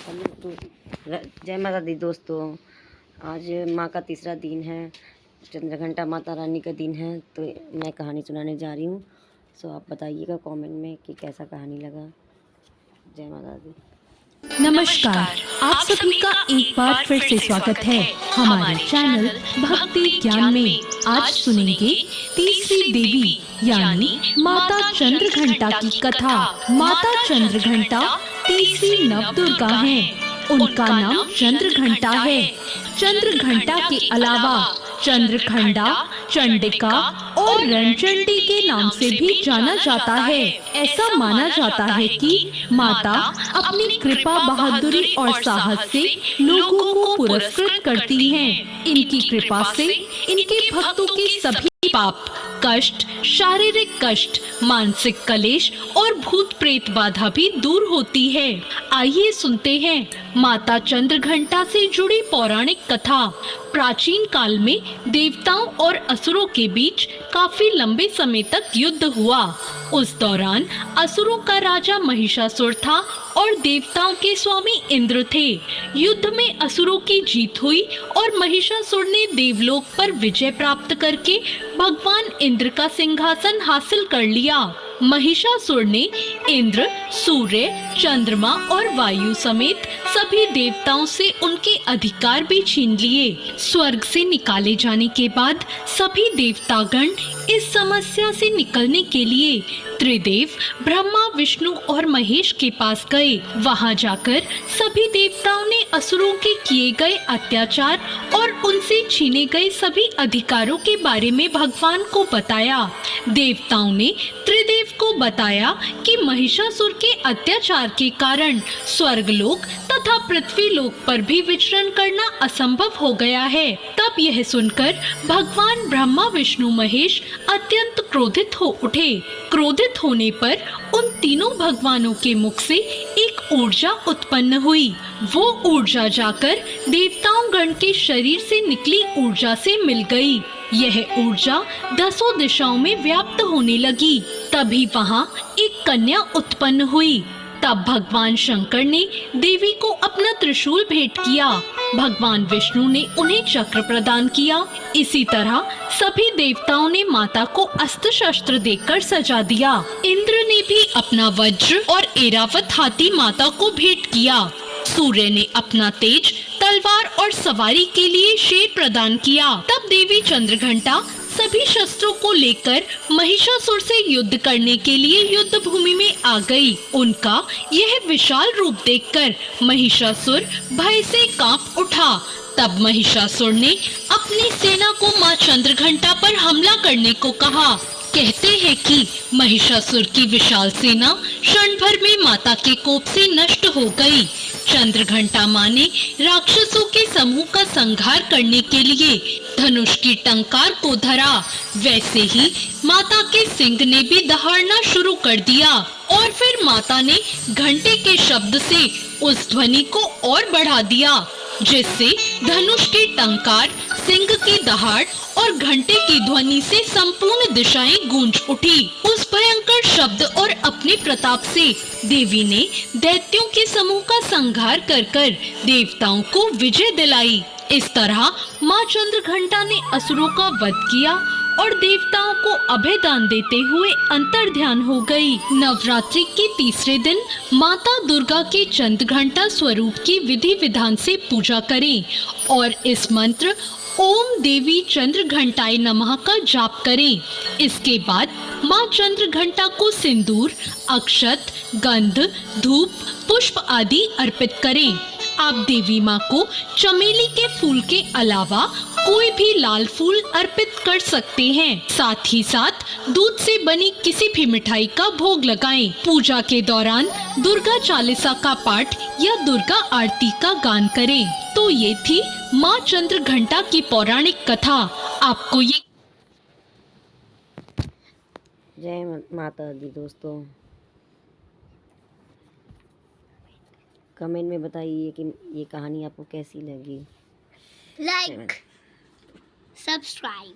Hello तो जय माता दी दोस्तों। आज माँ का तीसरा दिन है, चंद्रघंटा माता रानी का दिन है, तो मैं कहानी सुनाने जा रही हूँ। सो आप बताइएगा कमेंट में कि कैसा कहानी लगा। जय माता दी। नमस्कार, आप सभी का एक बार फिर से स्वागत है हमारे चैनल भक्ति ज्ञान में। आज सुनेंगे तीसरी देवी यानी माता चंद्रघंटा की कथा। माता चंद्रघंटा तीसरी नवदुर्गा हैं। उनका नाम चंद्रघंटा है। चंद्रघंटा के अलावा चंद्रखंडा, चंडिका और रणचंडी के नाम से भी जाना जाता है। ऐसा माना जाता है कि माता अपनी कृपा, बहादुरी और साहस से लोगों को पुरस्कृत करती हैं। इनकी कृपा से इनके भक्तों के सभी पाप, कष्ट, शारीरिक कष्ट, मानसिक कलेश और भूत प्रेत बाधा भी दूर होती है। आइए सुनते हैं माता चंद्रघंटा से जुड़ी पौराणिक कथा। प्राचीन काल में देवताओं और असुरों के बीच काफी लंबे समय तक युद्ध हुआ। उस दौरान असुरों का राजा महिषासुर था और देवताओं के स्वामी इंद्र थे। युद्ध में असुरों की जीत हुई और महिषासुर ने देवलोक पर विजय प्राप्त करके भगवान इंद्र का सिंहासन हासिल कर लिया। महिषासुर ने इंद्र, सूर्य, चंद्रमा और वायु समेत सभी देवताओं से उनके अधिकार भी छीन लिए। स्वर्ग से निकाले जाने के बाद सभी देवतागण इस समस्या से निकलने के लिए त्रिदेव ब्रह्मा, विष्णु और महेश के पास गए। वहां जाकर सभी देवताओं ने असुरों के किए गए अत्याचार और उनसे छीने गए सभी अधिकारों के बारे में भगवान को बताया। देवताओं ने त्रिदेव को बताया कि महिषासुर के अत्याचार के कारण स्वर्गलोक तथा पृथ्वी लोक पर भी विचरण करना असंभव हो गया है। तब यह सुनकर भगवान ब्रह्मा, विष्णु, महेश अत्यंत क्रोधित हो उठे। क्रोधित होने पर उन तीनों भगवानों के मुख से एक ऊर्जा उत्पन्न हुई। वो ऊर्जा जाकर देवताओं गण के शरीर से निकली ऊर्जा से मिल गई। यह ऊर्जा 10 दिशाओं में व्याप्त होने लगी। तभी वहाँ एक कन्या उत्पन्न हुई। तब भगवान शंकर ने देवी को अपना त्रिशूल भेंट किया। भगवान विष्णु ने उन्हें चक्र प्रदान किया। इसी तरह सभी देवताओं ने माता को अस्त्र शस्त्र देकर सजा दिया। इंद्र ने भी अपना वज्र और ऐरावत हाथी माता को भेंट किया। सूर्य ने अपना तेज, तलवार और सवारी के लिए शेर प्रदान किया। तब देवी चंद्रघंटा सभी शस्त्रों को लेकर महिषासुर से युद्ध करने के लिए युद्ध भूमि में आ गई। उनका यह विशाल रूप देखकर महिषासुर भय से कांप उठा। तब महिषासुर ने अपनी सेना को मां चंद्रघंटा पर हमला करने को कहा। कहते हैं कि महिषासुर की विशाल सेना क्षण भर में माता के कोप से नष्ट हो गई। चंद्रघंटा मां ने राक्षसों के समूह का संहार करने के लिए धनुष की टंकार को धरा। वैसे ही माता के सिंह ने भी दहाड़ना शुरू कर दिया और फिर माता ने घंटे के शब्द से उस ध्वनि को और बढ़ा दिया, जिससे धनुष की टंकार, सिंह की दहाड़ और घंटे की ध्वनि से संपूर्ण दिशाएं गूंज उठी। उस भयंकर शब्द और अपने प्रताप से देवी ने दैत्यों के समूह का संहार कर देवताओं को विजय दिलाई। इस तरह मां चंद्रघंटा ने असुरों का वध किया और देवताओं को अभयदान देते हुए अंतर्ध्यान हो गई। नवरात्रि के तीसरे दिन माता दुर्गा के चंद्रघंटा स्वरूप की विधि विधान से पूजा करें और इस मंत्र ओम देवी चंद्रघंटाय नमः का जाप करें। इसके बाद मां चंद्रघंटा को सिंदूर, अक्षत, गंध, धूप, पुष्प आदि अर्पित करें। आप देवी मां को चमेली के फूल के अलावा कोई भी लाल फूल अर्पित कर सकते हैं। साथ ही साथ दूध से बनी किसी भी मिठाई का भोग लगाएं। पूजा के दौरान दुर्गा चालीसा का पाठ या दुर्गा आरती का गान करें। तो ये थी मां चंद्रघंटा की पौराणिक कथा। आपको ये जय माता दी दोस्तों। कमेंट में बताइए कि ये कहानी आपको कैसी लगी। Like, subscribe.